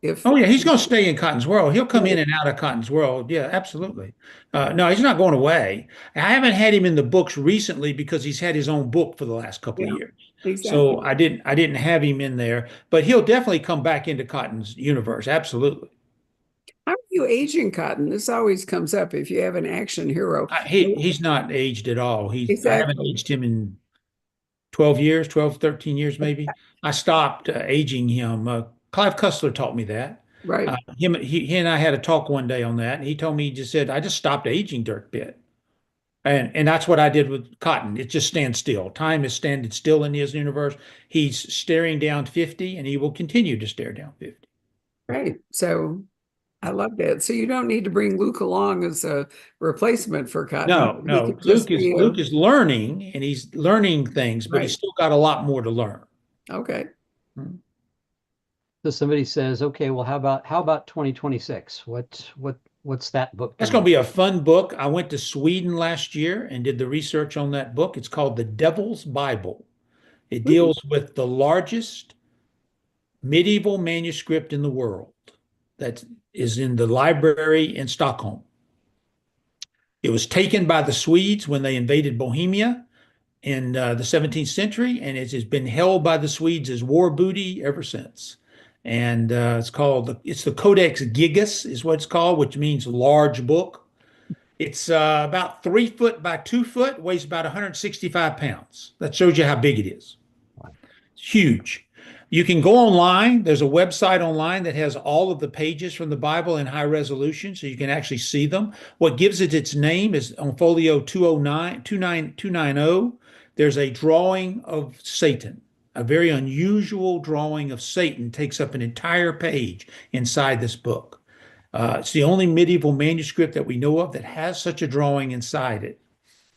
if. Oh yeah, he's going to stay in Cotton's World. He'll come in Right. and out of Cotton's World. Yeah, absolutely. No, he's not going away. I haven't had him in the books recently because he's had his own book for the last couple of Yeah, years. So exactly. I didn't have him in there, but he'll definitely come back into Cotton's universe. Absolutely. How are you aging Cotton? This always comes up if you have an action hero. He's not aged at all. I haven't Exactly. aged him in 12 years, 12, 13 years maybe. I stopped aging him. Clive Cussler taught me that. Right. He and I had a talk one day on that, and he told me, he just said, I just stopped aging dirt bit. And that's what I did with Cotton. It just stands still. Time is standing still in his universe. He's staring down 50, and he will continue to stare down 50. Right. So I love that. So you don't need to bring Luke along as a replacement for Cotton. No, He no. could Luke just is be a Luke is learning, and he's learning things, but he's right. still got a lot more to learn. Okay. So somebody says, okay, well, how about 2026? What What's that book That's going to going to be? be a fun book. I went to Sweden last year and did the research on that book. It's called The Devil's Bible. It Ooh, deals with the largest medieval manuscript in the world that is in the library in Stockholm. It was taken by the Swedes when they invaded Bohemia in the 17th century, and it has been held by the Swedes as war booty ever since. And it's the Codex Gigas, is what it's called, which means large book. It's about 3 foot by 2 foot, weighs about 165 pounds. That shows you how big it is. It's huge. You can go online. There's a website online that has all of the pages from the Bible in high resolution, so you can actually see them. What gives it its name is on folio 290. There's a drawing of Satan. A very unusual drawing of Satan takes up an entire page inside this book. It's the only medieval manuscript that we know of that has such a drawing inside it.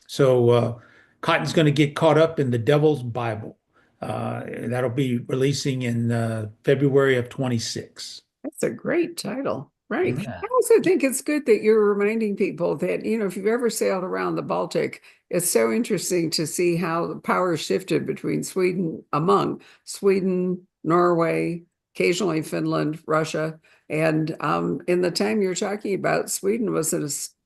So Cotton's going to get caught up in the Devil's Bible. That'll be releasing in February of 26. that's a great title. Right. Yeah. I also think it's good that you're reminding people that, if you've ever sailed around the Baltic, it's so interesting to see how the power shifted among Sweden, Norway, occasionally Finland, Russia. And in the time you're talking about, Sweden was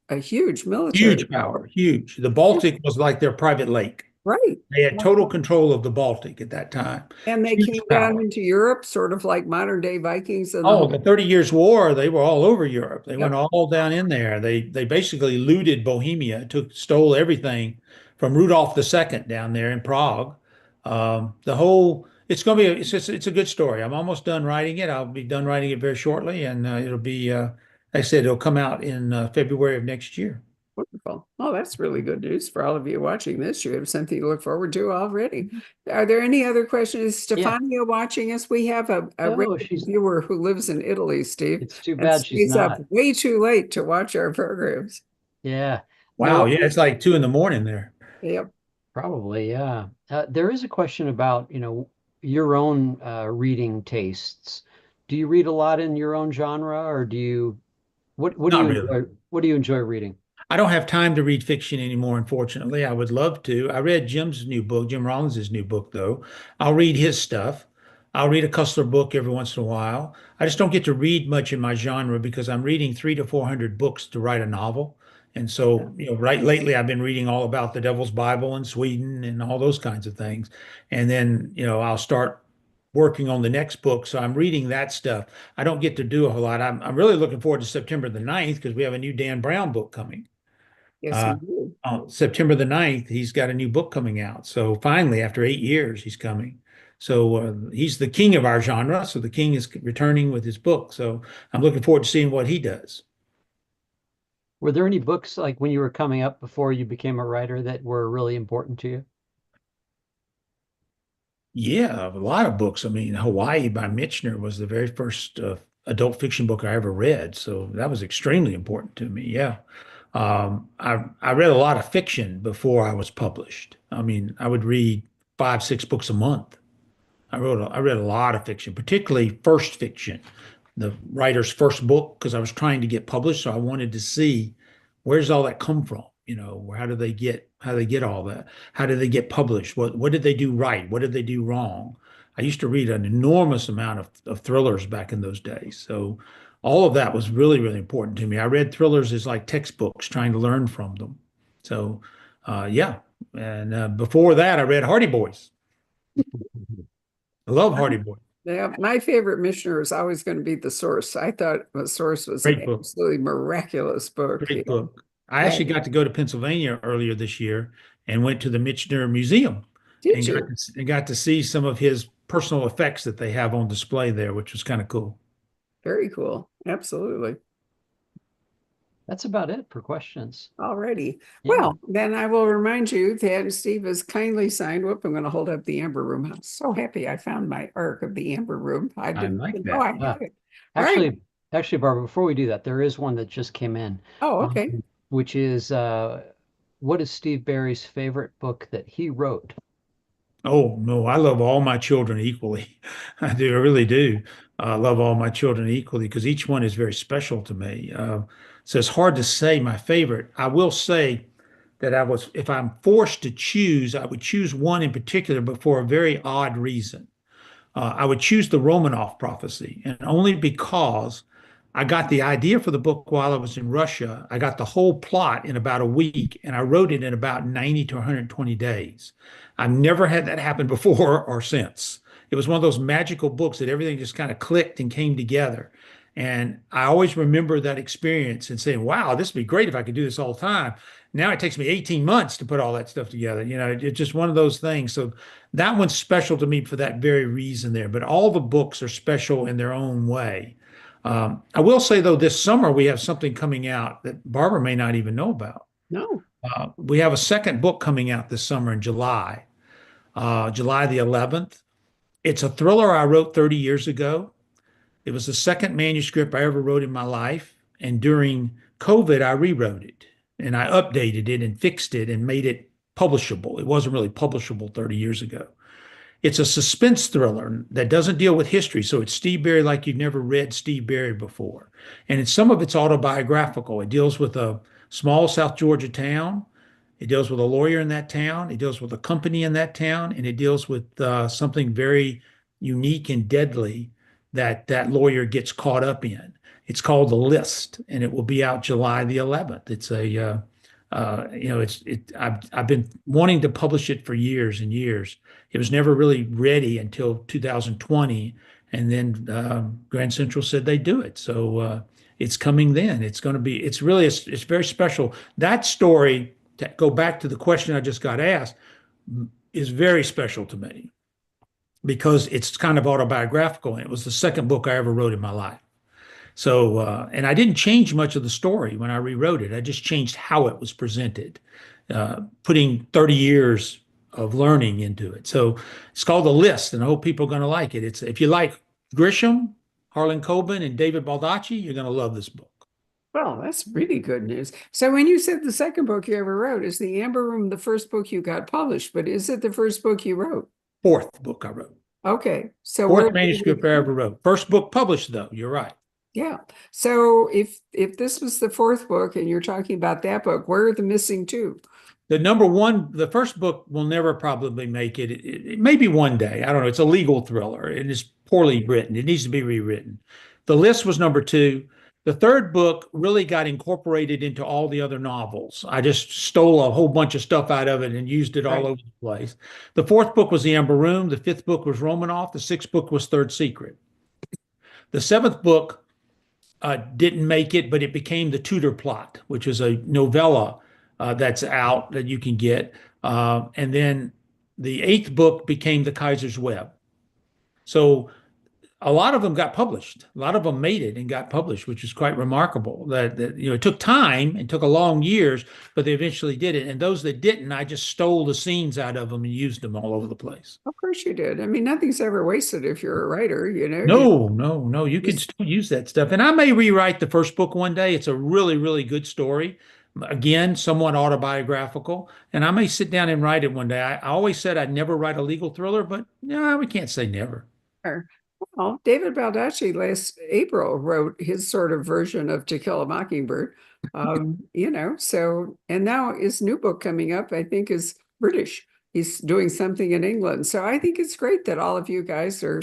a huge military Huge power, power. huge. The Baltic was like their private lake. Right. They had total control of the Baltic at that time. And they came Huge down power. into Europe, sort of like modern day Vikings and the Oh, whole. the 30 Years' War, they were all over Europe. They went Yep. all down in there. They basically looted Bohemia, stole everything from Rudolph II down there in Prague. It's going to be, it's a good story. I'm almost done writing it. I'll be done writing it very shortly, and it'll be, like I said, it'll come out in February of next year. Wonderful. Oh, that's really good news for all of you watching this. You have something to look forward to already. Are there any other questions? Is Yeah. Stefania watching us? We have a No, regular viewer who lives in Italy, Steve, it's too and bad she's stays up not. way too late to watch our programs. Yeah. Wow, No, yeah, it's like 2 in the morning there. Yep. probably, yeah. There is a question about, your own reading tastes. Do you read a lot in your own genre, or what do Not you really. enjoy reading? I don't have time to read fiction anymore, unfortunately. I would love to. I read Jim's new book, Jim Rollins's new book, though. I'll read his stuff. I'll read a Cussler book every once in a while. I just don't get to read much in my genre because I'm reading 300 to 400 books to write a novel. And Yeah. so, right lately, I've been reading all about the Devil's Bible in Sweden and all those kinds of things. And then, I'll start working on the next book. So I'm reading that stuff. I don't get to do a whole lot. I'm really looking forward to September the 9th because we have a new Dan Brown book coming. Yes, Uh, we do. on September the 9th, he's got a new book coming out. So finally, after 8 years, he's coming. So he's the king of our genre. So the king is returning with his book. So I'm looking forward to seeing what he does. Were there any books like when you were coming up before you became a writer that were really important to you? Yeah, a lot of books. I mean, Hawaii by Michener was the very first adult fiction book I ever read. So that was extremely important to me. Yeah. I read a lot of fiction before I was published. I mean, I would read 5, 6 books a month. I read a lot of fiction, particularly first fiction, the writer's first book, because I was trying to get published. So I wanted to see where's all that come from? How do they get all that? How did they get published? What did they do right? What did they do wrong? I used to read an enormous amount of thrillers back in those days. So all of that was really, really important to me. I read thrillers as like textbooks, trying to learn from them. So yeah. And before that, I read Hardy Boys. I love Hardy Boys. Yeah, my favorite missioner is always going to be The Source. I thought The Source was an Great book. absolutely miraculous book. Great book. I Yeah. actually got to go to Pennsylvania earlier this year and went to the Michener Museum Did and got you? to, and got to see some of his personal effects that they have on display there, which was kind of cool. Very cool. Absolutely. That's about it for questions. Alrighty. Yeah, Well, then I will remind you that Steve has kindly signed. Whoop, I'm going to hold up the Amber Room. I'm so happy I found my arc of the Amber Room. I I didn't like even know that. I yeah. had it. All right. Actually, Barbara, before we do that, there is one that just came in, Oh, okay. which is what is Steve Barry's favorite book that he wrote? Oh, no, I love all my children equally. I do, I really do. Love all my children equally because each one is very special to me. So it's hard to say my favorite. I will say that if I'm forced to choose, I would choose one in particular, but for a very odd reason. I would choose the Romanov prophecy, and only because I got the idea for the book while I was in Russia. I got the whole plot in about a week, and I wrote it in about 90 to 120 days. I've never had that happen before or since. It was one of those magical books that everything just kind of clicked and came together. And I always remember that experience and saying, wow, this would be great if I could do this all the time. Now it takes me 18 months to put all that stuff together. It's just one of those things. So that one's special to me for that very reason there. But all the books are special in their own way. I will say, though, this summer we have something coming out that Barbara may not even know about. No. We have a second book coming out this summer in July, July the 11th. It's a thriller I wrote 30 years ago. It was the second manuscript I ever wrote in my life. And during COVID, I rewrote it and I updated it and fixed it and made it publishable. It wasn't really publishable 30 years ago. It's a suspense thriller that doesn't deal with history. So it's Steve Berry like you've never read Steve Berry before. And some of it's autobiographical. It deals with a small South Georgia town. It deals with a lawyer in that town. It deals with a company in that town. And it deals with something very unique and deadly that that lawyer gets caught up in. It's called The List, and it will be out July the 11th. It's I've been wanting to publish it for years and years. It was never really ready until 2020, and then Grand Central said they do it. So it's coming then. It's very special. That story, to go back to the question I just got asked, is very special to me because it's kind of autobiographical. And it was the second book I ever wrote in my life. So, and I didn't change much of the story when I rewrote it. I just changed how it was presented, putting 30 years of learning into it. So it's called The List, and I hope people are going to like it. If you like Grisham, Harlan Coben, and David Baldacci, you're going to love this book. Well, that's really good news. So when you said the second book you ever wrote, is The Amber Room the first book you got published, but is it the first book you wrote? Fourth book I wrote. Okay. So Fourth manuscript I ever wrote. First book published, though. You're right. Yeah. So if this was the fourth book and you're talking about that book, where are the missing two? The number one, the first book will never probably make it. It may be one day. I don't know. It's a legal thriller. It is poorly written. It needs to be rewritten. The List was number two. The third book really got incorporated into all the other novels. I just stole a whole bunch of stuff out of it and used it all over the place. The fourth book was The Amber Room. The fifth book was Romanoff. The sixth book was Third Secret. The seventh book didn't make it, but it became The Tudor Plot, which is a novella that's out that you can get. And then the eighth book became The Kaiser's Web. So a lot of them got published. A lot of them made it and got published, which is quite remarkable. That it took time and took a long years, but they eventually did it. And those that didn't, I just stole the scenes out of them and used them all over the place. Of course you did. I mean, nothing's ever wasted if you're a writer, No. You can still use that stuff. And I may rewrite the first book one day. It's a really, really good story. Again, somewhat autobiographical. And I may sit down and write it one day. I always said I'd never write a legal thriller, but no, we can't say never. Well, David Baldacci last April wrote his sort of version of To Kill a Mockingbird. So, and now his new book coming up, I think, is British. He's doing something in England. So I think it's great that all of you guys are,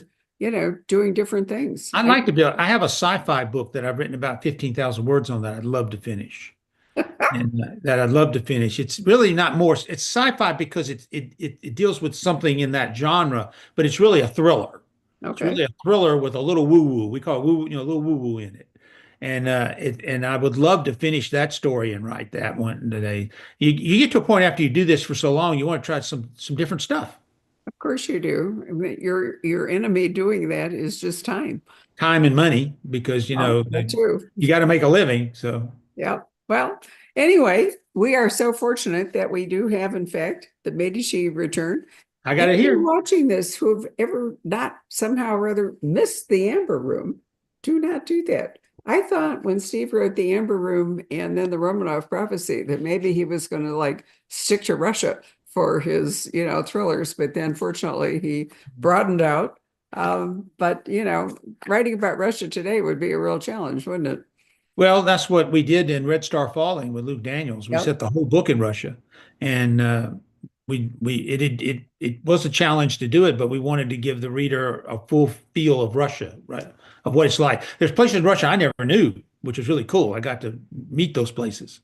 doing different things. I'd like to do it. I have a sci-fi book that I've written about 15,000 words on that I'd love to finish. It's really not more. It's sci-fi because it deals with something in that genre, but it's really a thriller. Okay. It's really a thriller with a little woo-woo. We call it woo, a little woo-woo in it. And I would love to finish that story and write that one today. You get to a point after you do this for so long, you want to try some different stuff. Of course you do. I mean, your enemy doing that is just time. Time and money, because that too. You got to make a living. So yeah. Well, anyway, we are so fortunate that we do have, in fact, the Medici Return. I got it here. Watching this, who have ever not somehow or other missed the Amber Room, do not do that. I thought when Steve wrote the Amber Room and then the Romanov prophecy that maybe he was going to stick to Russia for his, thrillers, but then fortunately he broadened out. But writing about Russia today would be a real challenge, wouldn't it? Well, that's what we did in Red Star Falling with Luke Daniels. We Yep. set the whole book in Russia, and it was a challenge to do it, but we wanted to give the reader a full feel of Russia, right? Of what it's like. There's places in Russia I never knew, which was really cool. I got to meet those places.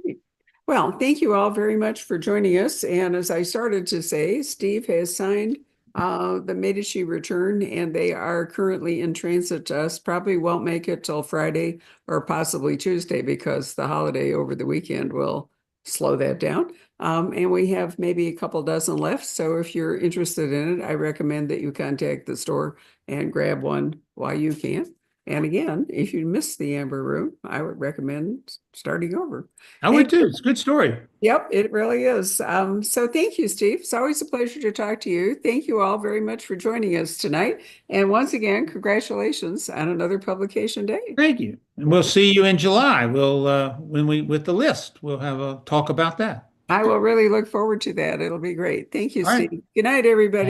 Great. Well, thank you all very much for joining us. And as I started to say, Steve has signed the Medici Return, and they are currently in transit to us. Probably won't make it till Friday or possibly Tuesday because the holiday over the weekend will slow that down. And we have maybe a couple dozen left. So if you're interested in it, I recommend that you contact the store and grab one while you can. And again, if you missed the Amber Room, I would recommend starting over. I would too. It's a good story. Yep, it really is. So thank you, Steve. It's always a pleasure to talk to you. Thank you all very much for joining us tonight. And once again, congratulations on another publication day. Thank you. And we'll see you in July. We'll with the list, we'll have a talk about that. I will really look forward to that. It'll be great. Thank you, All right. Steve. Good night, everybody.